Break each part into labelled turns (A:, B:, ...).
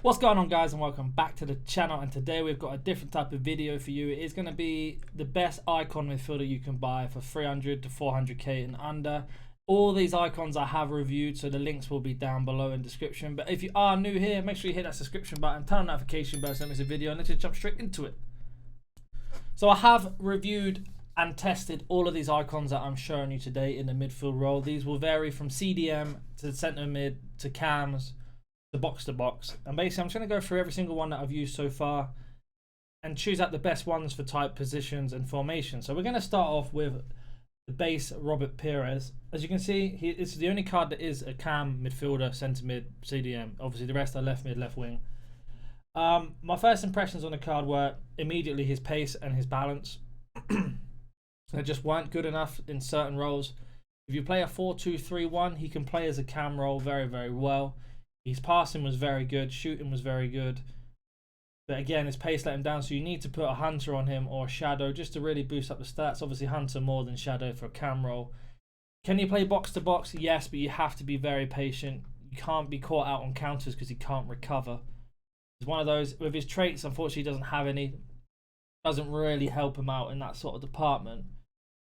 A: What's going on, guys, and welcome back to the channel. And today we've got a different type of video for you. It is going to be the best icon midfielder you can buy for 300 to 400k and under. All these icons I have reviewed, so the links will be down below in the description. But if you are new here, make sure you hit that subscription button, turn on notification bell so you don't miss a video, and let's just jump straight into it. So I have reviewed and tested all of these icons that I'm showing you today in the midfield role. These will vary from CDM to centre mid to cams to box, and basically I'm just going to go through every single one that I've used so far and choose out the best ones for type positions and formation. So we're going to start off with the base Robert Pires. As you can see, it's the only card that is a cam midfielder, centre mid, CDM. Obviously the rest are left mid, left wing. My first impressions on the card were immediately his pace and his balance. They just weren't good enough in certain roles. If you play a 4-2-3-1, he can play as a cam role very, very well. His passing was very good, shooting was very good. But again, his pace let him down, so you need to put a Hunter on him or a Shadow just to really boost up the stats. Obviously, Hunter more than Shadow for a cam role. Can you play box to box? Yes, but you have to be very patient. You can't be caught out on counters because he can't recover. He's one of those, with his traits, unfortunately, he doesn't have any. Doesn't really help him out in that sort of department.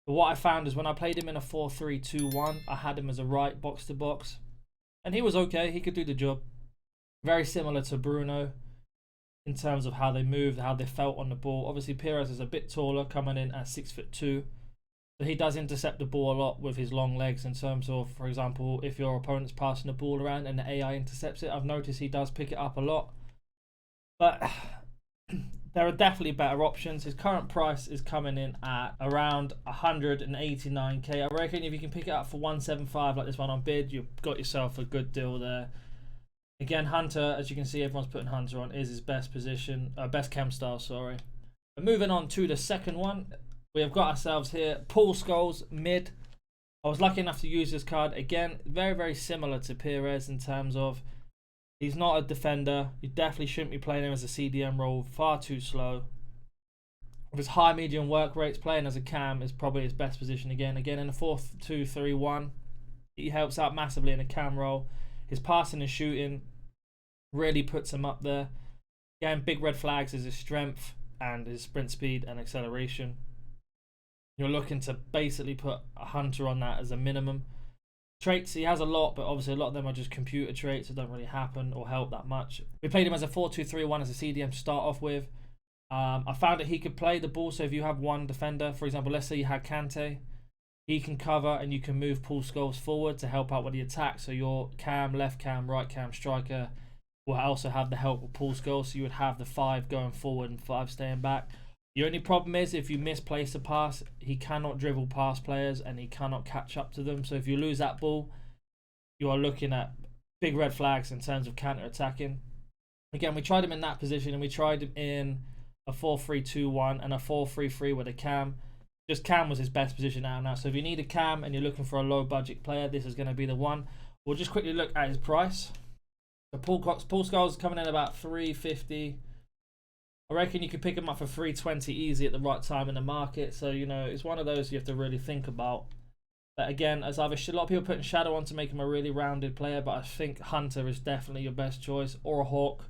A: But what I found is when I played him in a 4-3-2-1, I had him as a right box to box. And he was okay, he could do the job. Very similar to Bruno in terms of how they moved, how they felt on the ball. Obviously, Pires is a bit taller, coming in at 6'2". So he does intercept the ball a lot with his long legs in terms of, for example, if your opponent's passing the ball around and the AI intercepts it, I've noticed he does pick it up a lot. But there are definitely better options. His current price is coming in at around 189k. I reckon if you can pick it up for 175 like this one on bid, you've got yourself a good deal there. Again, Hunter, as you can see, everyone's putting Hunter on, is his best position, best chem style, sorry. But moving on to the second one, we have got ourselves here Scholes mid. I was lucky enough to use this card. Again, very, very similar to Pires in terms of he's not a defender. You definitely shouldn't be playing him as a CDM role. Far too slow. With his high medium work rates, playing as a cam is probably his best position again. Again, in a 4-2-3-1, he helps out massively in a cam role. His passing and shooting really puts him up there. Again, big red flags is his strength and his sprint speed and acceleration. You're looking to basically put a Hunter on that as a minimum. Traits, he has a lot, but obviously a lot of them are just computer traits that don't really happen or help that much. We played him as a 4-2-3-1 as a CDM to start off with. I found that he could play the ball, so if you have one defender, for example, let's say you had Kante, he can cover and you can move Scholes forward to help out with the attack. So your cam, left cam, right cam, striker will also have the help of Scholes, so you would have the 5 going forward and 5 staying back. The only problem is if you misplace a pass, he cannot dribble past players and he cannot catch up to them. So if you lose that ball, you are looking at big red flags in terms of counter-attacking. Again, we tried him in that position and we tried him in a 4-3-2-1 and a 4-3-3 with a cam. Just cam was his best position out now. So if you need a cam and you're looking for a low-budget player, this is going to be the one. We'll just quickly look at his price. So Scholes is coming in about 350. I reckon you could pick him up for 320 easy at the right time in the market. So, you know, it's one of those you have to really think about. But again, as I've a lot of people putting Shadow on to make him a really rounded player, but I think Hunter is definitely your best choice, or a Hawk,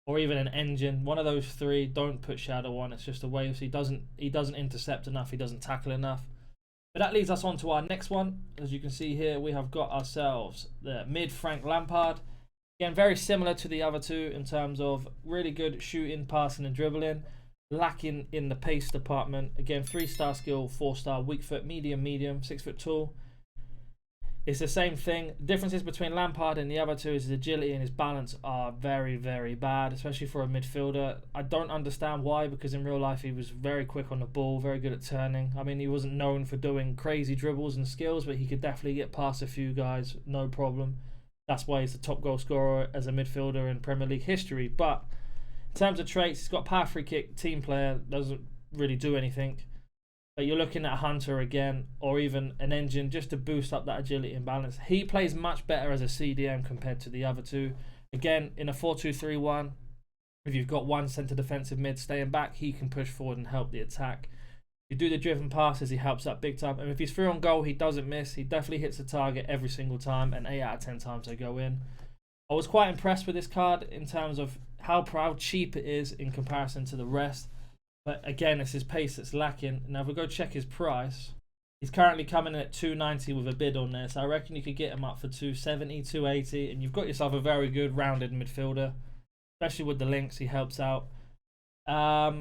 A: or even an Engine. One of those three. Don't put Shadow on. It's just a waste. He doesn't intercept enough. He doesn't tackle enough. But that leads us on to our next one. As you can see here, we have got ourselves the mid Frank Lampard. Again, very similar to the other two in terms of really good shooting, passing and dribbling. Lacking in the pace department. Again, 3-star skill, 4-star weak foot, medium, 6 foot tall. It's the same thing. Differences between Lampard and the other two is his agility and his balance are very, very bad, especially for a midfielder. I don't understand why, because in real life he was very quick on the ball, very good at turning. I mean, he wasn't known for doing crazy dribbles and skills, but he could definitely get past a few guys, no problem. That's why he's the top goal scorer as a midfielder in Premier League history. But in terms of traits, he's got power free kick, team player, doesn't really do anything. But you're looking at a Hunter again, or even an Engine, just to boost up that agility and balance. He plays much better as a CDM compared to the other two. Again, in a 4-2-3-1, if you've got one centre defensive mid staying back, he can push forward and help the attack. You do the driven passes, he helps out big time. And if he's through on goal, he doesn't miss. He definitely hits the target every single time, and 8 out of 10 times they go in. I was quite impressed with this card in terms of how cheap it is in comparison to the rest. But again, it's his pace that's lacking. Now, if we go check his price, he's currently coming in at 290 with a bid on there. So I reckon you could get him up for 270, 280, and you've got yourself a very good rounded midfielder, especially with the links. He helps out. But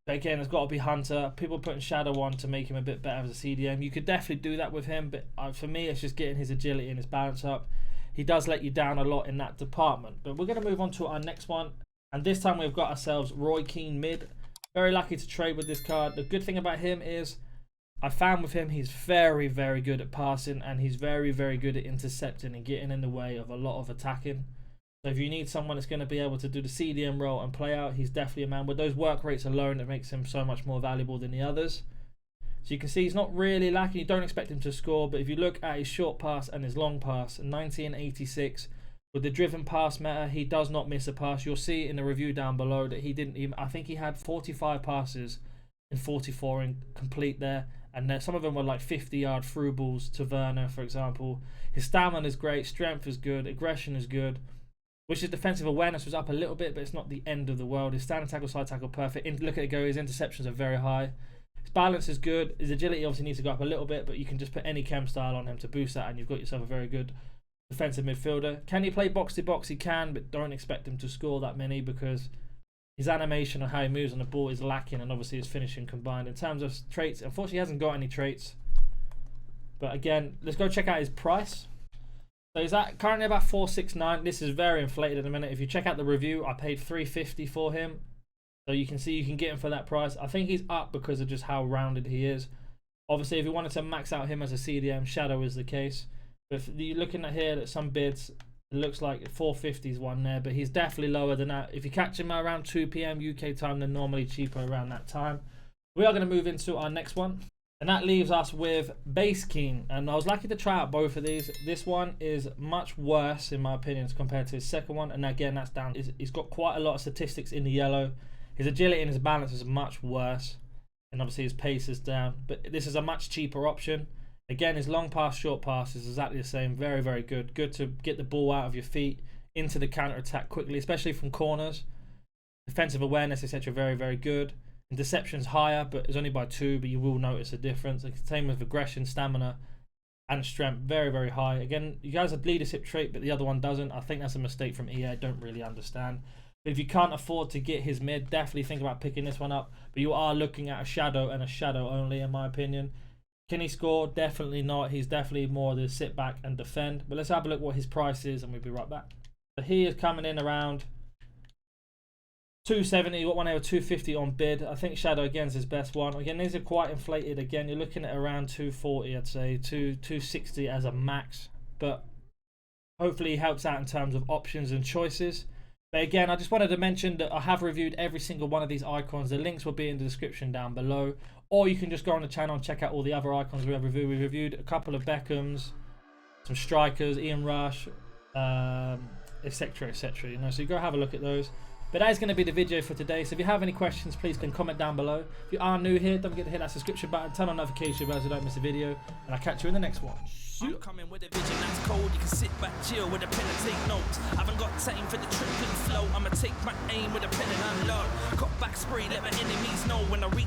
A: again, it's got to be Hunter. People putting Shadow on to make him a bit better as a CDM. You could definitely do that with him, but for me, it's just getting his agility and his balance up. He does let you down a lot in that department. But we're going to move on to our next one. And this time we've got ourselves Roy Keane mid. Very lucky to trade with this card. The good thing about him is I found with him he's very, very good at passing. And he's very, very good at intercepting and getting in the way of a lot of attacking. So if you need someone that's going to be able to do the CDM role and play out, he's definitely a man. With those work rates alone, it makes him so much more valuable than the others. So you can see he's not really lacking. You don't expect him to score, but if you look at his short pass and his long pass, 90 and 86, with the driven pass meta, he does not miss a pass. You'll see in the review down below that he didn't even, I think he had 45 passes and 44 in complete there. And some of them were like 50-yard through balls to Werner, for example. His stamina is great, strength is good, aggression is good. Which his defensive awareness was up a little bit, but it's not the end of the world. His standing tackle, side tackle, perfect. Look at it go, his interceptions are very high. His balance is good. His agility obviously needs to go up a little bit, but you can just put any chem style on him to boost that, and you've got yourself a very good defensive midfielder. Can he play box to box? He can, but don't expect him to score that many because his animation and how he moves on the ball is lacking, and obviously his finishing combined. In terms of traits, unfortunately he hasn't got any traits. But again, let's go check out his price. So he's currently about 469. This is very inflated at the minute. If you check out the review, I paid 350 for him. So you can see you can get him for that price. I think he's up because of just how rounded he is. Obviously, if you wanted to max out him as a CDM, Shadow is the case. But if you're looking at here at some bids, it looks like 450 is one there. But he's definitely lower than that. If you catch him around 2 PM UK time, they're normally cheaper around that time. We are going to move into our next one. And that leaves us with Base Keane. And I was lucky to try out both of these. This one is much worse, in my opinion, compared to his second one. And again, that's down. He's got quite a lot of statistics in the yellow. His agility and his balance is much worse. And obviously his pace is down. But this is a much cheaper option. Again, his long pass, short pass is exactly the same. Very, very good. Good to get the ball out of your feet into the counter-attack quickly, especially from corners. Defensive awareness, etc. Very, very good. Interception's higher, but it's only by 2, but you will notice a difference. Same with aggression, stamina, and strength. Very, very high. Again, you guys have leadership trait, but the other one doesn't. I think that's a mistake from EA. I don't really understand. But if you can't afford to get his mid, definitely think about picking this one up. But you are looking at a Shadow and a Shadow only, in my opinion. Can he score? Definitely not. He's definitely more the sit back and defend. But let's have a look what his price is, and we'll be right back. So he is coming in around 270, you got one over 250 on bid. I think Shadow again is his best one. Again, these are quite inflated. Again, you're looking at around 240, I'd say, 260 as a max. But hopefully he helps out in terms of options and choices. But again, I just wanted to mention that I have reviewed every single one of these icons. The links will be in the description down below. Or you can just go on the channel and check out all the other icons we have reviewed. We reviewed a couple of Beckhams, some strikers, Ian Rush, etc, etc. You know, so you go have a look at those. But that is going to be the video for today. So if you have any questions, please can comment down below. If you are new here, don't forget to hit that subscription button, turn on notification bells so you don't miss a video. And I'll catch you in the next one.
B: I'm coming with a vision that's cold. You can sit back, chill with a pen and take notes. I haven't got time for the tripping flow. I'ma take my aim with a pen and unload. Cut back spray, let my enemies know when I reach.